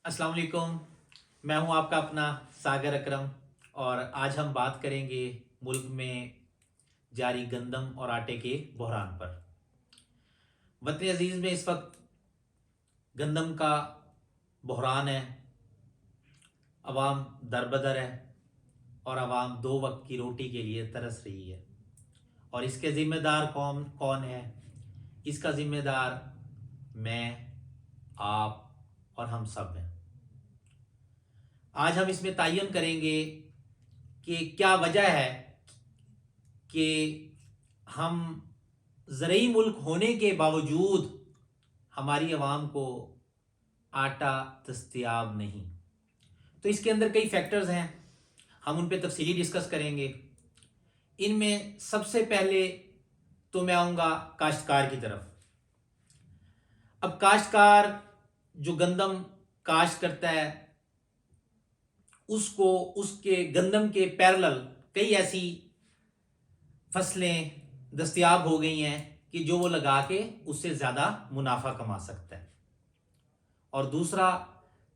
अस्सलाम वालेकुम। मैं हूं आपका अपना सागर अकरम और आज हम बात करेंगे मुल्क में जारी गंदम और आटे के बहरान पर। वतन अजीज़ में इस वक्त गंदम का बहरान है। अवाम दरबदर है और अवाम दो वक्त की रोटी के लिए तरस रही है। और इसके ज़िम्मेदार कौन कौन है? इसका ज़िम्मेदार मैं, आप और हम सब हैं। आज हम इसमें तयन करेंगे कि क्या वजह है कि हम ज़रूरी मुल्क होने के बावजूद हमारी आवाम को आटा दस्तयाब नहीं। तो इसके अंदर कई फैक्टर्स हैं, हम उन पर तफसीली डिस्कस करेंगे। इनमें सबसे पहले तो मैं आऊँगा काश्तकार की तरफ। अब काश्तकार जो गंदम काश्त करता है उसको उसके गंदम के पैरेलल कई ऐसी फसलें दस्तयाब हो गई हैं कि जो वो लगा के उससे ज़्यादा मुनाफा कमा सकता है। और दूसरा,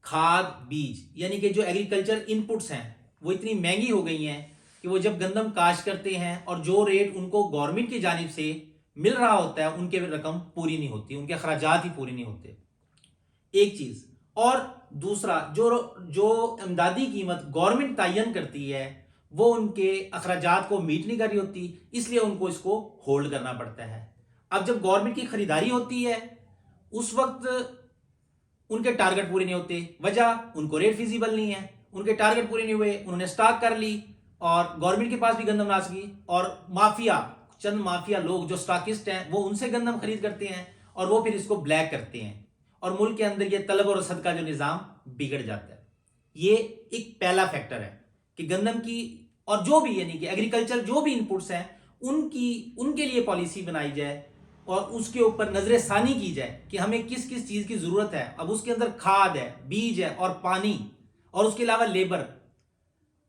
खाद बीज यानी कि जो एग्रीकल्चर इनपुट्स हैं वो इतनी महंगी हो गई हैं कि वो जब गंदम काश्त करते हैं और जो रेट उनको गवर्नमेंट की जानिब से मिल रहा होता है उनके रकम पूरी नहीं होती, उनके अखराजात ही पूरे नहीं होते। एक चीज़। और दूसरा, जो जो इमदादी कीमत गवर्नमेंट तयन करती है वो उनके अखराजात को मीट नहीं कर रही होती, इसलिए उनको इसको होल्ड करना पड़ता है। अब जब गवर्नमेंट की खरीदारी होती है उस वक्त उनके टारगेट पूरे नहीं होते। वजह, उनको रेट फिजिबल नहीं है, उनके टारगेट पूरे नहीं हुए, उन्होंने स्टॉक कर ली और गवर्नमेंट के पास भी गंदम ना सकी। और माफिया, चंद माफिया लोग जो स्टॉकिस्ट हैं वो उनसे गंदम खरीद करते हैं और वो फिर इसको ब्लैक करते हैं और मुल्क के अंदर ये तलब और रसद का जो निज़ाम बिगड़ जाता है। ये एक पहला फैक्टर है कि गंदम की और जो भी यानी कि एग्रीकल्चर जो भी इनपुट्स हैं उनके लिए पॉलिसी बनाई जाए और उसके ऊपर नजर सानी की जाए कि हमें किस किस चीज़ की ज़रूरत है। अब उसके अंदर खाद है, बीज है और पानी और उसके अलावा लेबर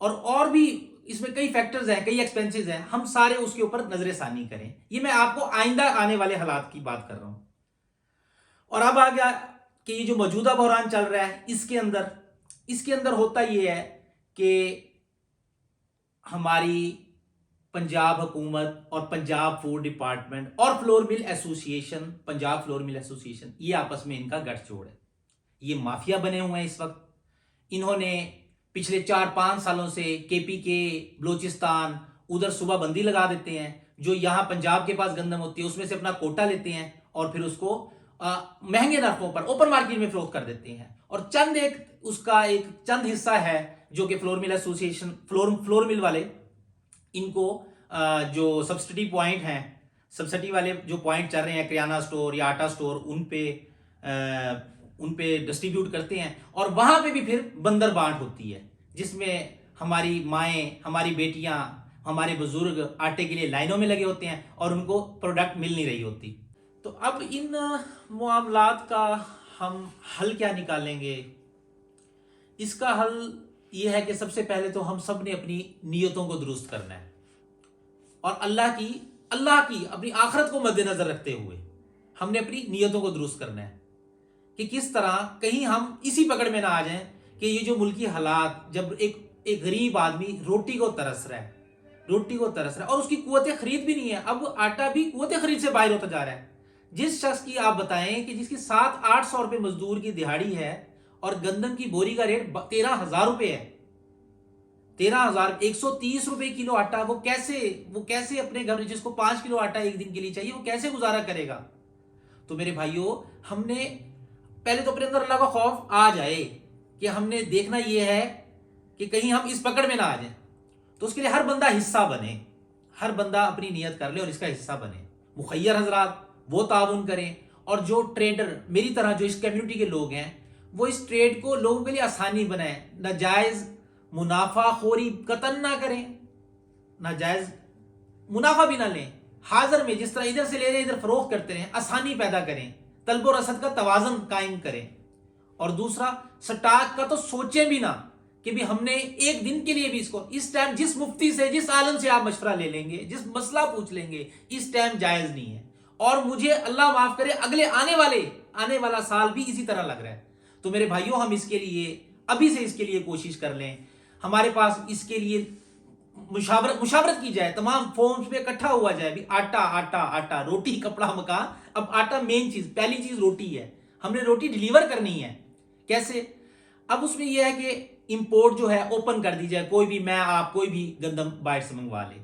और भी इसमें कई फैक्टर्स हैं, कई एक्सपेंसेस हैं, हम सारे उसके ऊपर नजर सानी करें। ये मैं आपको आइंदा आने वाले हालात की बात कर रहा हूं। और अब आ गया कि ये जो मौजूदा बहरान चल रहा है इसके अंदर होता ये है कि हमारी पंजाब हुकूमत और पंजाब फूड डिपार्टमेंट और flour mill association, Punjab flour mill association, ये आपस में इनका गठजोड़ है। ये माफिया बने हुए हैं इस वक्त। इन्होंने पिछले 4-5 सालों से केपीके, बलोचिस्तान, उधर सुबह बंदी लगा देते हैं। जो यहां पंजाब के पास गंदम होती है उसमें से अपना कोटा लेते हैं और फिर उसको महंगे नरफों पर ओपन मार्केट में फरोख्त कर देते हैं। और चंद हिस्सा है जो कि flour mill association, flour mill वाले इनको जो सब्सिडी पॉइंट हैं, सब्सिडी वाले जो पॉइंट चल रहे हैं, किराना स्टोर या आटा स्टोर, उन पे डिस्ट्रीब्यूट करते हैं और वहां पे भी फिर बंदर बांट होती है जिसमें हमारी माएँ, हमारी बेटियां, हमारे बुजुर्ग आटे के लिए लाइनों में लगे होते हैं और उनको प्रोडक्ट मिल नहीं रही होती। तो अब इन मामलात का हम हल क्या निकालेंगे? इसका हल यह है कि सबसे पहले तो हम सब ने अपनी नीयतों को दुरुस्त करना है और अल्लाह की अपनी आखिरत को मद्देनजर रखते हुए हमने अपनी नीयतों को दुरुस्त करना है कि किस तरह कहीं हम इसी पकड़ में ना आ जाएं कि ये जो मुल्की हालात, जब एक गरीब आदमी रोटी को तरस रहा है और उसकी कुव्वत खरीद भी नहीं है। अब आटा भी कुव्वत खरीद से बाहर होता जा रहा है। जिस शख्स की आप बताएं कि जिसकी 700-800 रुपए मजदूर की दिहाड़ी है और गंदम की बोरी का रेट 13,000 रुपए है, 13,000, 130 रुपए किलो आटा, वो कैसे अपने घर में, जिसको 5 किलो आटा एक दिन के लिए चाहिए, वो कैसे गुजारा करेगा? तो मेरे भाइयों, हमने पहले तो अपने अंदर अल्लाह का खौफ आ जाए कि हमने देखना यह है कि कहीं हम इस पकड़ में ना आ जाए। तो उसके लिए हर बंदा हिस्सा बने, हर बंदा अपनी नियत कर ले और इसका हिस्सा बने। मुखैर हजरात वो ताउन करें और जो ट्रेडर मेरी तरह जो इस कम्युनिटी के लोग हैं वो इस ट्रेड को लोगों के लिए आसानी बनाएं। नाजायज मुनाफाखोरी कतन ना करें, नाजायज मुनाफा भी ना लें, हाजिर में जिस तरह इधर से ले रहे इधर फरोख्त करते रहें, आसानी पैदा करें, तलब और रसद का तवाजन कायम करें। और दूसरा, स्टॉक का तो सोचें भी ना कि भी हमने एक दिन के लिए भी इसको, इस टाइम जिस मुफ्ती से, जिस आलम से आप मशवरा ले लेंगे, जिस मसला पूछ लेंगे, इस टाइम जायज नहीं है। और मुझे अल्लाह माफ करे, आने वाला साल भी इसी तरह लग रहा है। تو میرے بھائیوں ہم اس کے لیے ابھی سے اس کے لیے کوشش کر لیں. ہمارے پاس اس کے لیے مشاورت کی جائے, تمام فورمز پہ اکٹھا ہوا جائے. بھی آٹا آٹا آٹا, روٹی کپڑا مکان. اب آٹا مین چیز, پہلی چیز روٹی ہے. ہم نے روٹی ڈیلیور کرنی ہے. کیسے؟ اب اس میں یہ ہے کہ امپورٹ جو ہے اوپن کر دی جائے. کوئی بھی, میں آپ کوئی بھی گندم باہر سے منگوا لے.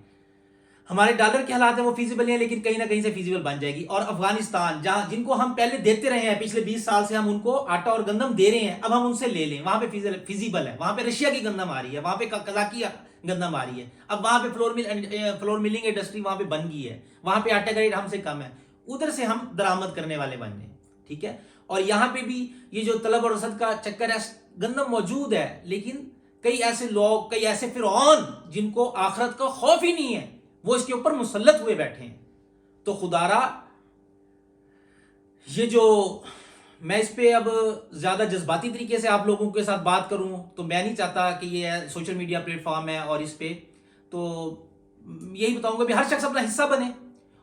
ہمارے ڈالر کے حالات ہیں وہ فیزیبل ہیں, لیکن کہیں نہ کہیں سے فیزیبل بن جائے گی. اور افغانستان جن کو ہم پہلے دیتے رہے ہیں, پچھلے 20 سال سے ہم ان کو آٹا اور گندم دے رہے ہیں, اب ہم ان سے لے لیں. وہاں پہ فیزیبل ہے. وہاں پہ رشیا کی گندم آ رہی ہے, وہاں پہ قزاقی گندم آ رہی ہے. اب وہاں پہ فلور ملنگ انڈسٹری وہاں پہ بن گئی ہے. وہاں پہ آٹے کا ریٹ ہم سے کم ہے. ادھر سے ہم درآمد کرنے والے بن جائیں. ٹھیک ہے. اور یہاں پہ بھی یہ جو طلب اور رسد کا چکر ہے, گندم موجود ہے, لیکن کئی ایسے لوگ, کئی ایسے فرعون جن کو آخرت کا خوف ہی نہیں ہے, وہ اس کے اوپر مسلط ہوئے بیٹھے ہیں. تو خدارا یہ جو میں اس پہ اب زیادہ جذباتی طریقے سے آپ لوگوں کے ساتھ بات کروں, تو میں نہیں چاہتا کہ یہ سوشل میڈیا پلیٹ فارم ہے اور اس پہ تو یہی بتاؤں گا بھی ہر شخص اپنا حصہ بنے.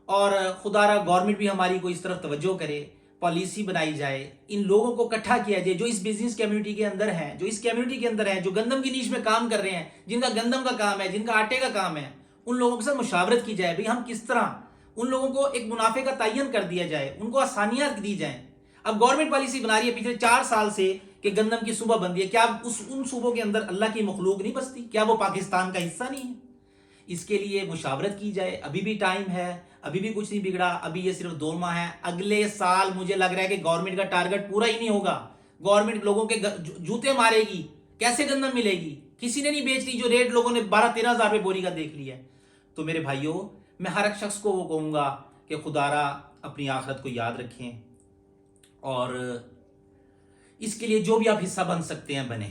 اور خدارا گورنمنٹ بھی ہماری کو اس طرف توجہ کرے, پالیسی بنائی جائے, ان لوگوں کو اکٹھا کیا جائے جو اس بزنس کمیونٹی کے اندر ہیں, جو اس کمیونٹی کے اندر ہیں, جو گندم کی نیش میں کام کر رہے ہیں, جن کا گندم کا کام ہے, جن کا آٹے کا کام ہے. ان لوگوں کے ساتھ مشاورت کی جائے, بھئی ہم کس طرح ان لوگوں کو ایک منافع کا تعین کر دیا جائے, ان کو آسانیاں دی جائیں. اب گورنمنٹ پالیسی بنا رہی ہے پچھلے 4 سال سے کہ گندم کی صوبہ بندی ہے. کیا ان صوبوں کے اندر اللہ کی مخلوق نہیں بستی؟ کیا وہ پاکستان کا حصہ نہیں ہے؟ اس کے لیے مشاورت کی جائے. ابھی بھی ٹائم ہے, ابھی بھی کچھ نہیں بگڑا. ابھی یہ صرف 2 ماہ ہے. اگلے سال مجھے لگ رہا ہے کہ گورنمنٹ کا ٹارگٹ پورا ہی نہیں ہوگا. گورنمنٹ لوگوں کے جوتے مارے گی. کیسے گندم ملے گی؟ کسی نے نہیں بیچ لی جو ریٹ لوگوں نے 12-13 ہزار روپے بوری کا دیکھ لیا ہے. تو میرے بھائیوں, میں ہر ایک شخص کو وہ کہوں گا کہ خدارا اپنی آخرت کو یاد رکھیں, اور اس کے لیے جو بھی آپ حصہ بن سکتے ہیں بنیں.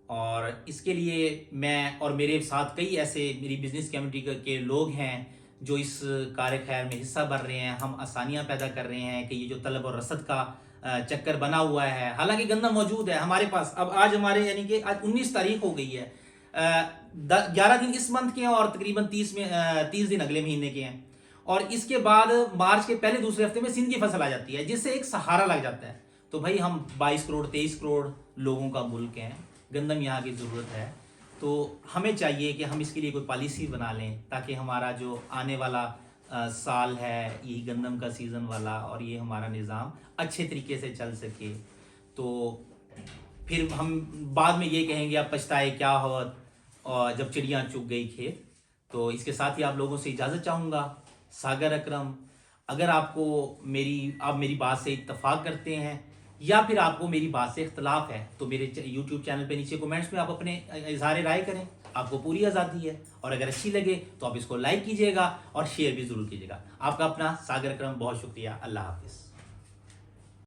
اور اس کے لیے میں اور میرے ساتھ کئی ایسے میری بزنس کمیونٹی کے لوگ ہیں جو اس کار خیر میں حصہ بن رہے ہیں. ہم آسانیاں پیدا کر رہے ہیں کہ یہ جو طلب اور رسد کا چکر بنا ہوا ہے, حالانکہ گندم موجود ہے ہمارے پاس. اب آج ہمارے یعنی کہ آج 19 تاریخ ہو گئی ہے, 11 دن اس منتھ کے ہیں اور تقریباً 30 دن اگلے مہینے کے ہیں. اور اس کے بعد مارچ کے پہلے دوسرے ہفتے میں سندھ کی فصل آ جاتی ہے, جس سے ایک سہارا لگ جاتا ہے. تو بھائی ہم 22 کروڑ 23 کروڑ لوگوں کا ملک ہیں, گندم یہاں کی ضرورت ہے. تو ہمیں چاہیے کہ ہم اس کے لیے کوئی پالیسی بنا لیں تاکہ ہمارا جو آنے والا سال ہے, یہ گندم کا سیزن والا, اور یہ ہمارا نظام اچھے طریقے سے چل سکے. تو پھر ہم بعد میں یہ کہیں گے اب پچھتائے کیا ہو, اور جب چڑیاں چگ گئی کھیت. تو اس کے ساتھ ہی آپ لوگوں سے اجازت چاہوں گا. ساگر اکرم, اگر آپ میری بات سے اتفاق کرتے ہیں یا پھر آپ کو میری بات سے اختلاف ہے, تو میرے یوٹیوب چینل پہ نیچے کومنٹس میں آپ اپنے اظہار رائے کریں. آپ کو پوری آزادی ہے, اور اگر اچھی لگے تو آپ اس کو لائک کیجئے گا اور شیئر بھی ضرور کیجئے گا. آپ کا اپنا ساگر اکرم, بہت شکریہ. اللہ حافظ.